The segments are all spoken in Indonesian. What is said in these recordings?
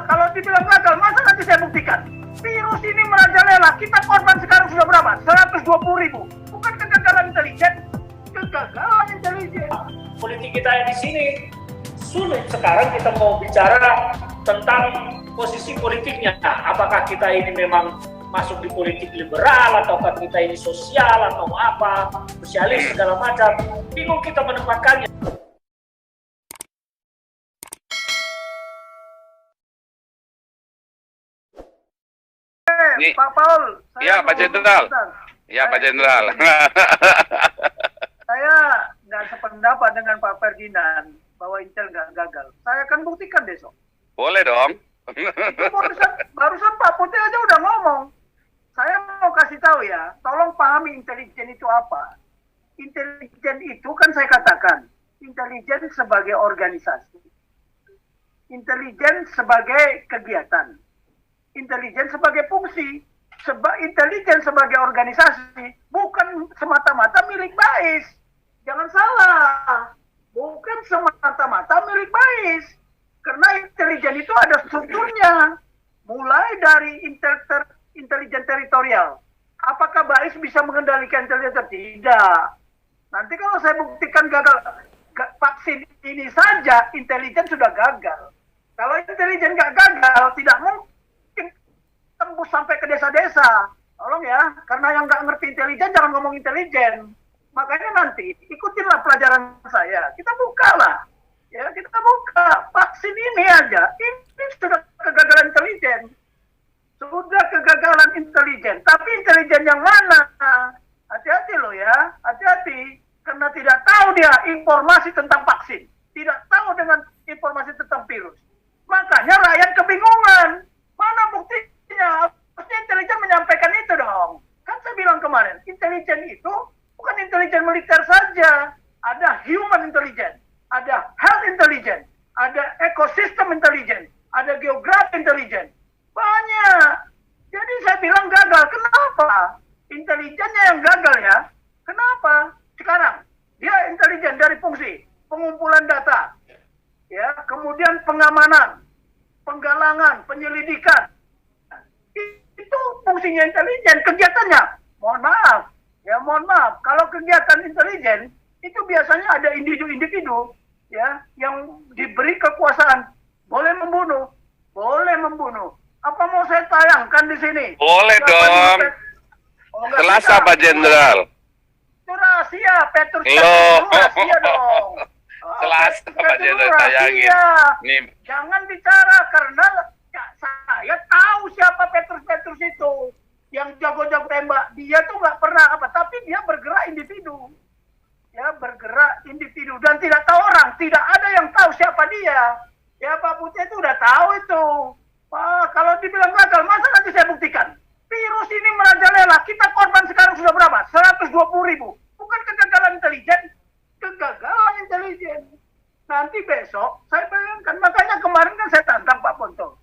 Kalau dibilang gagal, masa nanti saya buktikan? Virus ini merajalela, kita korban sekarang sudah berapa? 120.000. Bukan kegagalan intelijen, kegagalan intelijen. Politik kita di sini sulit sekarang kita mau bicara tentang posisi politiknya. Apakah kita ini memang masuk di politik liberal, ataukah kita ini sosial, atau apa, sosialis, segala macam. Bingung kita menempatkannya. Pak Paul. Ya, Pak Jenderal. Ya, Pak Jenderal. Saya nggak sependapat dengan Pak Ferdinand bahwa Intel nggak gagal. Saya akan buktikan besok. Boleh dong. Barusan Pak Putih aja udah ngomong. Saya mau kasih tahu ya, tolong pahami intelijen itu apa. Intelijen itu kan saya katakan, intelijen sebagai organisasi. Intelijen sebagai kegiatan. Intelijen sebagai fungsi, intelijen sebagai organisasi, bukan semata-mata milik BAIS. Jangan salah, bukan semata-mata milik BAIS. Karena intelijen itu ada strukturnya, mulai dari intelijen teritorial. Apakah BAIS bisa mengendalikan intelijen? Tidak. Nanti kalau saya buktikan gagal vaksin ini saja, intelijen sudah gagal. Kalau intelijen nggak gagal, tidak mungkin tembus sampai ke desa-desa. Tolong ya, karena yang nggak ngerti intelijen jangan ngomong intelijen. Makanya nanti ikutinlah pelajaran saya. Kita buka lah. Ya, kita buka vaksin ini aja. Ini sudah kegagalan intelijen. Sudah kegagalan intelijen. Tapi intelijen yang mana? Hati-hati loh ya. Hati-hati. Karena tidak tahu dia informasi tentang vaksin. Tidak tahu dengan informasi tentang virus. Makanya rakyat kebingungan. Mana bukti? Harusnya intelijen menyampaikan itu dong. Kan saya bilang kemarin, intelijen itu bukan intelijen militer saja. Ada human intelligence, ada health intelligence, ada ekosistem intelligence, ada geografi intelligence. Banyak. Jadi saya bilang gagal. Kenapa? Intelijennya yang gagal ya. Kenapa? Sekarang, dia intelijen dari fungsi pengumpulan data, ya, kemudian pengamanan, penggalangan, penyelidikan. Itu fungsinya intelijen, kegiatannya. Mohon maaf. Kalau kegiatan intelijen itu biasanya ada individu-individu ya yang diberi kekuasaan, boleh membunuh. Apa mau saya tayangkan di sini? Boleh dong. Selasa Pak Jenderal. Itu rahasia, Petrus. Rahasia dong. Selasa Pak Jenderal tayangin. Nih. Jangan bicara karena saya tahu siapa Petrus itu yang jago-jago tembak. Dia tuh nggak pernah tapi dia bergerak individu. Ya, bergerak individu dan tidak tahu orang. Tidak ada yang tahu siapa dia. Ya, Pak Putih itu udah tahu itu. Kalau dibilang gagal, masa nanti saya buktikan? Virus ini merajalela. Kita korban sekarang sudah berapa? 120.000. Bukan kegagalan intelijen, kegagalan intelijen. Nanti besok saya bayangkan. Makanya kemarin kan saya tantang Pak Ponto.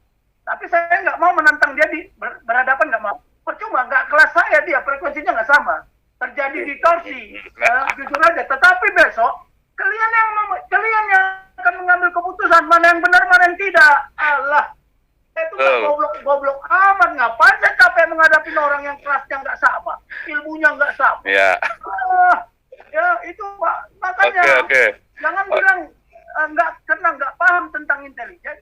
Tapi saya nggak mau menantang dia berhadapan, nggak mau. Percuma, nggak kelas saya dia, frekuensinya nggak sama. Terjadi distorsi, jujur aja. Tetapi besok, kalian yang akan mengambil keputusan, mana yang benar, mana yang tidak. Allah, itu goblok amat. Ngapain saya capek menghadapi orang yang kelasnya nggak sama, ilmunya nggak sama. Ya. Ya, itu Pak. Makanya, jangan bilang karena nggak paham tentang intelijen.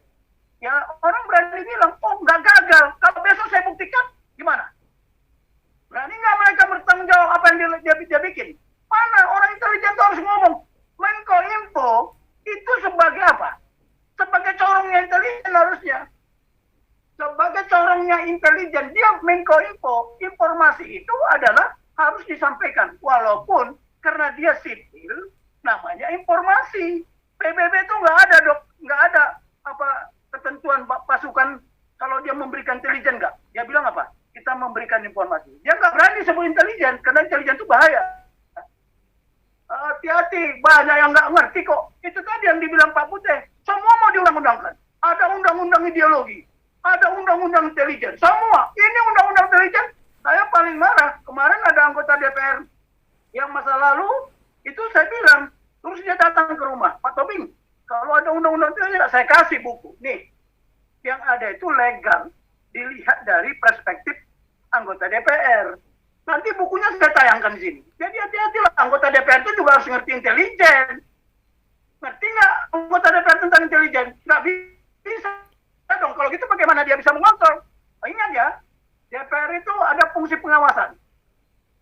Ya, orang berani bilang, nggak gagal. Kalau besok saya buktikan, gimana? Berani nggak mereka bertanggung jawab apa yang dia bikin? Mana orang intelijen itu harus ngomong. Menko Info itu sebagai apa? Sebagai corongnya intelijen harusnya. Sebagai corongnya intelijen, dia Menko Info. Informasi itu adalah harus disampaikan. Walaupun karena dia sipil, namanya informasi. PBB itu nggak ada, Dok. Nggak ada ketentuan pasukan kalau dia memberikan intelijen nggak? Dia bilang apa? Kita memberikan informasi. Dia nggak berani sebut intelijen karena intelijen itu bahaya. Hati-hati, banyak yang nggak ngerti kok. Itu tadi yang dibilang Pak Putih. Semua mau diundang-undangkan. Ada undang-undang ideologi, ada undang-undang intelijen. Semua. Ini undang-undang intelijen. Saya paling marah. Kemarin ada anggota DPR yang masa lalu itu saya bilang, terus dia datang ke rumah, Pak Tobing, kalau ada undang-undang intelijen saya kasih buku. Nih, Yang ada itu legal, dilihat dari perspektif anggota DPR. Nanti bukunya saya tayangkan di sini. Jadi hati-hatilah, anggota DPR itu juga harus ngerti intelijen. Ngerti nggak anggota DPR tentang intelijen? Nggak bisa dong. Kalau gitu bagaimana dia bisa mengontrol? Ingat ya, DPR itu ada fungsi pengawasan.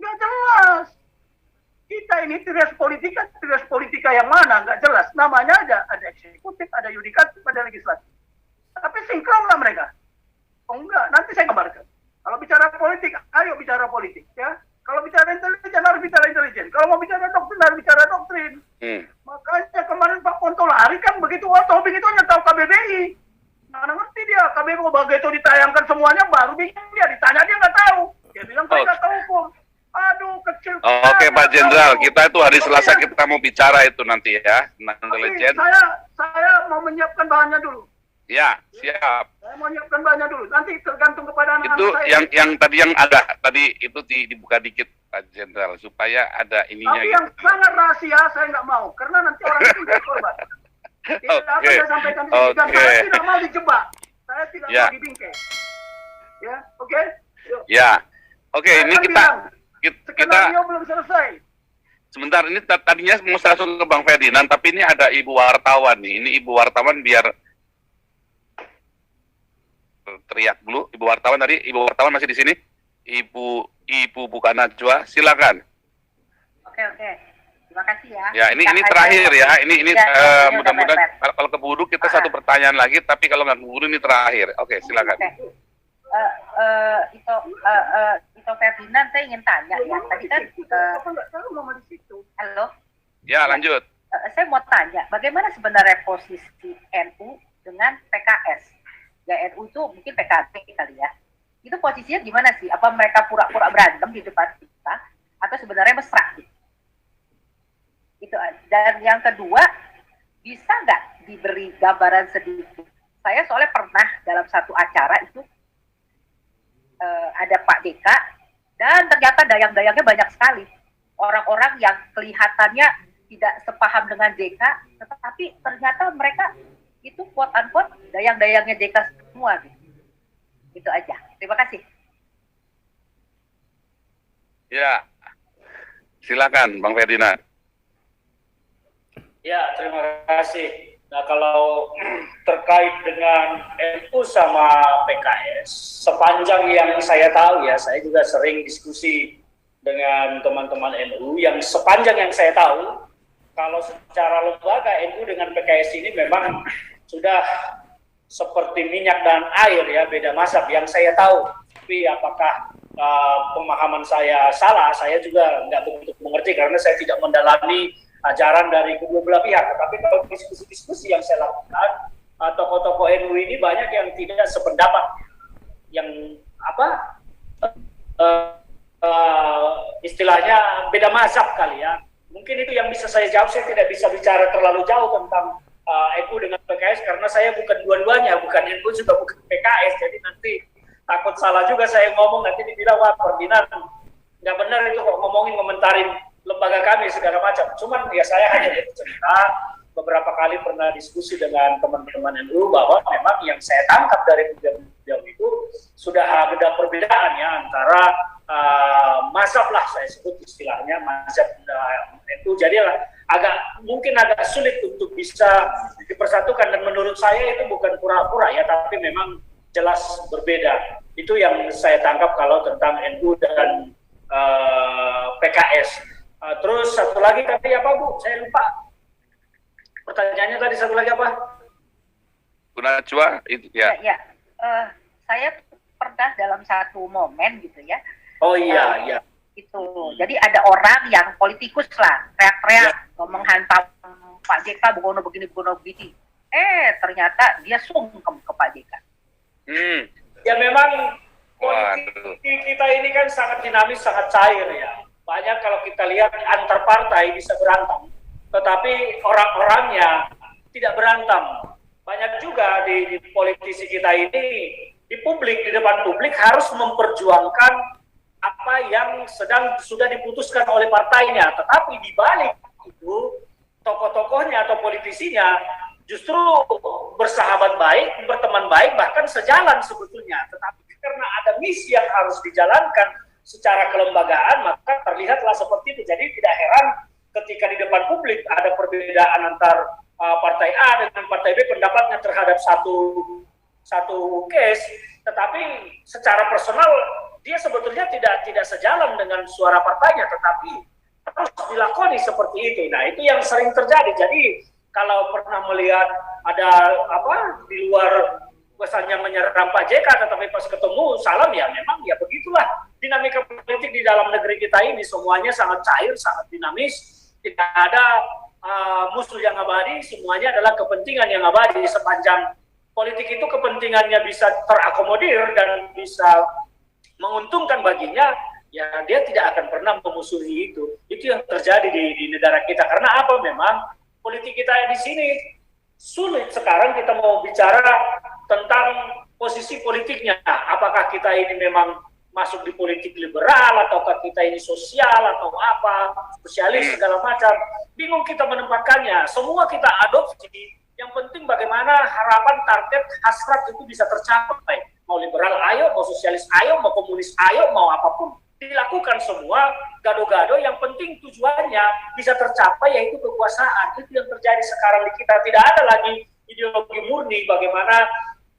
Nggak jelas. Kita ini trias politika yang mana? Nggak jelas. Namanya aja, ada eksekutif, ada yudikatif, ada legislatif. Tapi sinkron lah mereka. Oh enggak, nanti saya gambarkan. Kalau bicara politik, ayo bicara politik. Ya. Kalau bicara intelijen, harus bicara intelijen. Kalau mau bicara doktrin, harus bicara doktrin. Makanya kemarin Pak Ponto lari kan begitu Tobing itu hanya tahu KBBI. Mana ngerti dia, KBBI begitu ditayangkan semuanya, baru bingung dia. Ditanya dia nggak tahu. Dia bilang saya nggak tahu hukum. Aduh, kecil. Oke, Pak Jenderal, kita itu hari Selasa kita mau bicara itu nanti ya, tentang intelijen. Saya mau menyiapkan bahannya dulu. Ya, siap. Saya mau menyiapkan bahannya dulu. Nanti tergantung kepada anak-anak Itu saya. yang tadi itu dibuka dikit, Pak Jenderal, supaya ada ininya. Tapi gitu. yang sangat rahasia saya nggak mau, karena nanti orang itu jadi korban. Tidak akan saya sampaikan di sini. Dan saya tidak mau dijebak. Saya tidak mau dibingkai. Ya, oke? Yuk. Ya, oke. Ini kita skenario belum selesai. sebentar, ini tadinya mau langsung ke Bang Ferdinand, tapi ini ada ibu wartawan nih. Ini ibu wartawan biar teriak dulu. Ibu wartawan masih di sini. Ibu bukan Najwa, silakan. Oke. Terima kasih ya. Ya, ini terakhir ya. Ini mudah-mudahan kalau keburu kita satu pertanyaan lagi, tapi kalau nggak keburu ini terakhir. Oke, silakan. Itu Ferdinand, saya ingin tanya ya. Tadi kan halo. Ya, lanjut. Saya mau tanya, bagaimana sebenarnya posisi NU dengan PKS? Ya NU itu mungkin PKB kali ya. Itu posisinya gimana sih? Apa mereka pura-pura berantem di depan kita atau sebenarnya mesra? Itu. Dan yang kedua, bisa nggak diberi gambaran sedikit? Saya soalnya pernah dalam satu acara itu ada Pak DK dan ternyata dayang-dayangnya banyak sekali. Orang-orang yang kelihatannya tidak sepaham dengan DK, tetapi ternyata mereka itu quote-unquote dayang-dayangnya DK semua. Gitu. Itu aja. Terima kasih. Ya, silakan Bang Ferdinand. Ya, terima kasih. Nah, kalau terkait dengan NU sama PKS, sepanjang yang saya tahu ya, saya juga sering diskusi dengan teman-teman NU, yang sepanjang yang saya tahu, kalau secara lembaga NU dengan PKS ini memang sudah seperti minyak dan air ya, beda mazhab yang saya tahu. Tapi apakah pemahaman saya salah, saya juga nggak begitu mengerti karena saya tidak mendalami ajaran dari kedua belah pihak. Tapi kalau diskusi-diskusi yang saya lakukan, tokoh-tokoh NU ini banyak yang tidak sependapat, yang istilahnya beda mazhab kali ya. Mungkin itu yang bisa saya jawab. Saya tidak bisa bicara terlalu jauh tentang NU dengan PKS karena saya bukan dua-duanya, bukan NU juga bukan PKS. Jadi nanti takut salah juga saya ngomong, nanti dibilang wah Ferdinand nggak benar itu kok ngomentarin lembaga kami segala macam. Cuman ya saya hanya bercerita, beberapa kali pernah diskusi dengan teman-teman NU bahwa memang yang saya tangkap dari beliau itu sudah ada perbedaan ya antara mazhab lah, saya sebut istilahnya mazhab NU. Jadi mungkin agak sulit untuk bisa dipersatukan, dan menurut saya itu bukan pura-pura ya, tapi memang jelas berbeda. Itu yang saya tangkap kalau tentang NU dan PKS. Terus satu lagi tadi apa Bu? Saya lupa. Pertanyaannya tadi satu lagi apa? Bu Najwa, itu ya. Saya pernah dalam satu momen gitu ya. Oh iya. Itu. Jadi ada orang yang politikus lah, teriak-teriak, menghantam Pak JK, begono begini. Ternyata dia sungkem ke Pak JK. Ya memang politik kita ini kan sangat dinamis, sangat cair ya. Banyak kalau kita lihat antar partai bisa berantem, tetapi orang-orangnya tidak berantem. Banyak juga di politisi kita ini, di publik, di depan publik harus memperjuangkan apa yang sudah diputuskan oleh partainya. Tetapi di balik itu, tokoh-tokohnya atau politisinya justru bersahabat baik, berteman baik, bahkan sejalan sebetulnya. Tetapi karena ada misi yang harus dijalankan secara kelembagaan, maka terlihatlah seperti itu. Jadi tidak heran ketika di depan publik ada perbedaan antar partai A dengan partai B pendapatnya terhadap satu case, tetapi secara personal dia sebetulnya tidak sejalan dengan suara partainya, tetapi harus dilakoni seperti itu. Nah, itu yang sering terjadi. Jadi kalau pernah melihat ada di luar pesannya menyerang Pak JK, tetapi pas ketemu salam, ya memang ya begitulah dinamika politik di dalam negeri kita ini. Semuanya sangat cair, sangat dinamis, tidak ada musuh yang abadi, semuanya adalah kepentingan yang abadi. Sepanjang politik itu kepentingannya bisa terakomodir dan bisa menguntungkan baginya, ya dia tidak akan pernah memusuhi itu. Itu yang terjadi di negara kita. Karena apa? Memang politik kita di sini sulit sekarang kita mau bicara tentang posisi politiknya. Apakah kita ini memang masuk di politik liberal, ataukah kita ini sosial, atau apa, sosialis, segala macam. Bingung kita menempatkannya. Semua kita adopsi. Yang penting bagaimana harapan, target, hasrat itu bisa tercapai. Mau liberal ayo, mau sosialis ayo, mau komunis ayo, mau apapun. Dilakukan semua, gado-gado, yang penting tujuannya bisa tercapai, yaitu kekuasaan. Itu yang terjadi sekarang di kita. Tidak ada lagi ideologi murni, bagaimana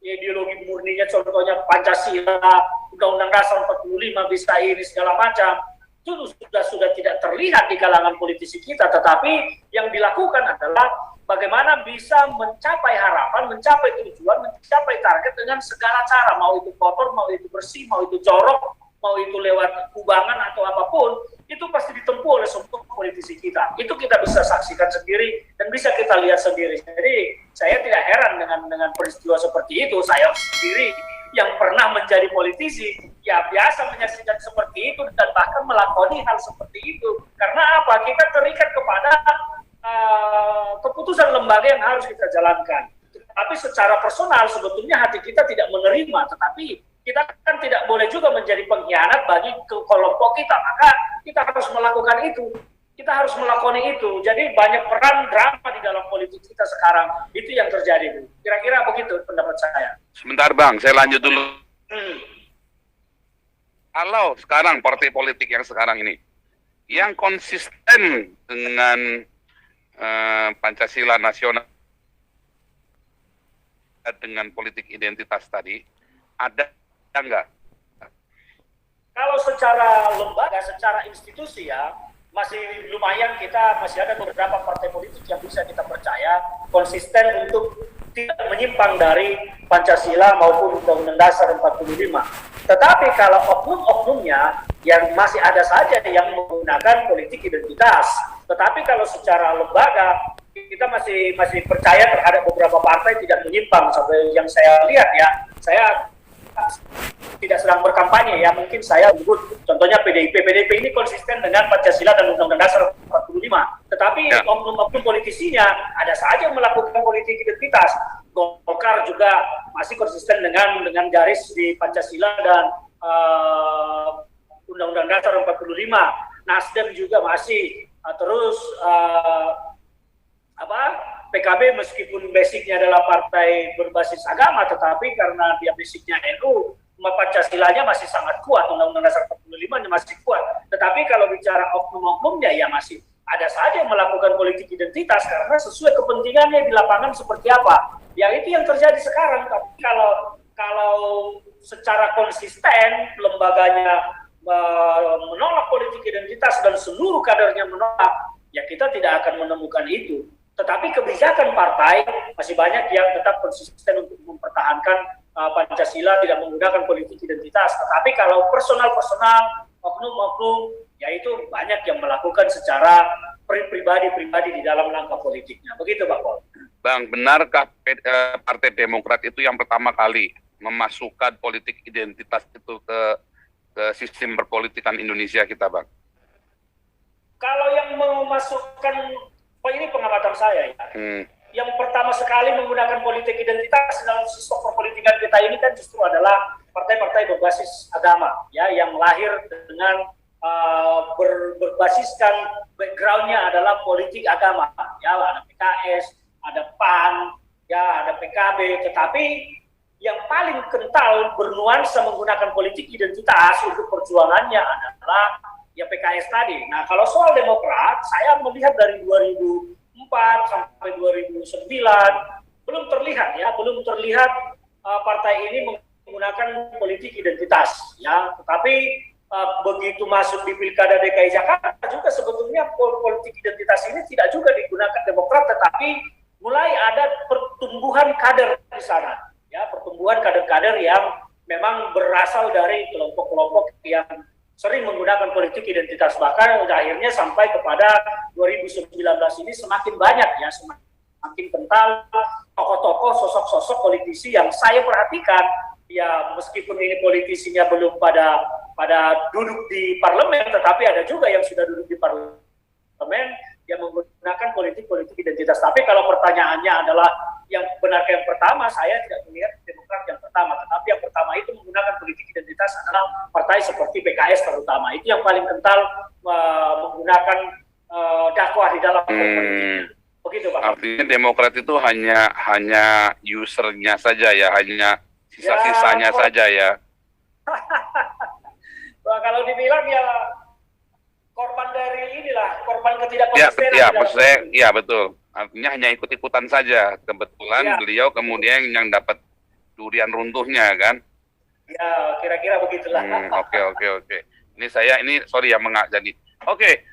ideologi murninya contohnya Pancasila, Undang-Undang Dasar 45 bisa ini segala macam. Itu sudah tidak terlihat di kalangan politisi kita, tetapi yang dilakukan adalah bagaimana bisa mencapai harapan, mencapai tujuan, mencapai target dengan segala cara, mau itu kotor, mau itu bersih, mau itu jorok, mau itu lewat kubangan atau apapun, itu pasti ditempuh oleh semua politisi kita. Itu kita bisa saksikan sendiri dan bisa kita lihat sendiri. Jadi saya tidak heran dengan peristiwa seperti itu. Saya sendiri yang pernah menjadi politisi, ya biasa menyaksikan seperti itu dan bahkan melakoni hal seperti itu. Karena apa? Kita terikat kepada keputusan lembaga yang harus kita jalankan. Tapi secara personal sebetulnya hati kita tidak menerima, tetapi kita kan tidak boleh juga menjadi pengkhianat bagi kelompok kita, maka kita harus melakukan itu, kita harus melakoni itu. Jadi banyak peran drama di dalam politik kita sekarang, itu yang terjadi. Kira-kira begitu pendapat saya. Sebentar Bang, saya lanjut dulu. Kalau sekarang partai politik yang sekarang ini, yang konsisten dengan Pancasila nasional dengan politik identitas tadi, ada enggak? Kalau secara lembaga, secara institusi ya, masih lumayan kita, masih ada beberapa partai politik yang bisa kita percaya konsisten untuk tidak menyimpang dari Pancasila maupun Undang-Undang Dasar 45. Tetapi kalau oknum-oknumnya yang masih ada saja yang menggunakan politik identitas. Tetapi kalau secara lembaga kita masih percaya terhadap beberapa partai tidak menyimpang. Sampai yang saya lihat ya, saya tidak sedang berkampanye ya, mungkin saya sebut contohnya PDIP ini konsisten dengan Pancasila dan Undang-Undang Dasar 45. Tetapi oknum-oknum politisinya ada saja yang melakukan politik identitas. Golkar juga masih konsisten dengan garis di Pancasila dan Undang-Undang Dasar 45. Nasdem juga masih terus PKB meskipun basicnya adalah partai berbasis agama, tetapi karena dia basicnya NU, Pancasilanya masih sangat kuat, Undang-Undang Dasar 45-nya masih kuat. Tetapi kalau bicara oknum-oknumnya ya masih ada saja yang melakukan politik identitas karena sesuai kepentingannya di lapangan seperti apa. Ya itu yang terjadi sekarang. Tapi kalau secara konsisten lembaganya menolak politik identitas dan seluruh kadernya menolak, ya kita tidak akan menemukan itu. Tetapi kebijakan partai masih banyak yang tetap konsisten untuk mempertahankan Pancasila, tidak menggunakan politik identitas. Tetapi kalau personal-personal, oknum-oknum, ya itu banyak yang melakukan secara pribadi-pribadi di dalam langkah politiknya. Begitu Pak Paul. Bang, benarkah Partai Demokrat itu yang pertama kali memasukkan politik identitas itu ke sistem perpolitikan Indonesia kita, Bang? Kalau yang memasukkan, ini pengamatan saya ya. Yang pertama sekali menggunakan politik identitas dalam sistem perpolitikan kita ini kan justru adalah partai-partai berbasis agama, ya, yang lahir dengan berbasiskan backgroundnya adalah politik agama, ya, ada PKS, ada PAN, ya ada PKB, tetapi yang paling kental bernuansa menggunakan politik identitas untuk perjuangannya adalah ya PKS tadi. Nah, kalau soal Demokrat, saya melihat dari 2004 sampai 2009 belum terlihat partai ini menggunakan politik identitas, ya. Tetapi begitu masuk di Pilkada DKI Jakarta juga sebetulnya politik identitas ini tidak juga digunakan Demokrat, tetapi mulai ada pertumbuhan kader di sana, ya, pertumbuhan kader-kader yang memang berasal dari kelompok-kelompok yang sering menggunakan politik identitas, bahkan akhirnya sampai kepada 2019 ini semakin banyak, ya, semakin kental tokoh-tokoh, sosok-sosok politisi yang saya perhatikan, ya, meskipun ini politisinya belum pada duduk di parlemen, tetapi ada juga yang sudah duduk di parlemen yang menggunakan politik identitas. Tapi kalau pertanyaannya adalah yang benarkah yang pertama, saya tidak melihat Demokrat yang pertama, tetapi yang pertama itu menggunakan politik identitas adalah partai seperti PKS terutama. Itu yang paling kental menggunakan dakwah di dalam politik. Begitu, Pak. Artinya Demokrat itu hanya usernya saja ya, hanya sisa-sisanya saja ya. Nah, kalau dibilang ya korban dari inilah, korban ketidakkonsistenan. Ya, maksud saya, ya betul. Artinya hanya ikut-ikutan saja. Kebetulan beliau kemudian yang dapat durian runtuhnya kan? Ya, kira-kira begitulah. Oke. Ini sorry ya jadi. Oke,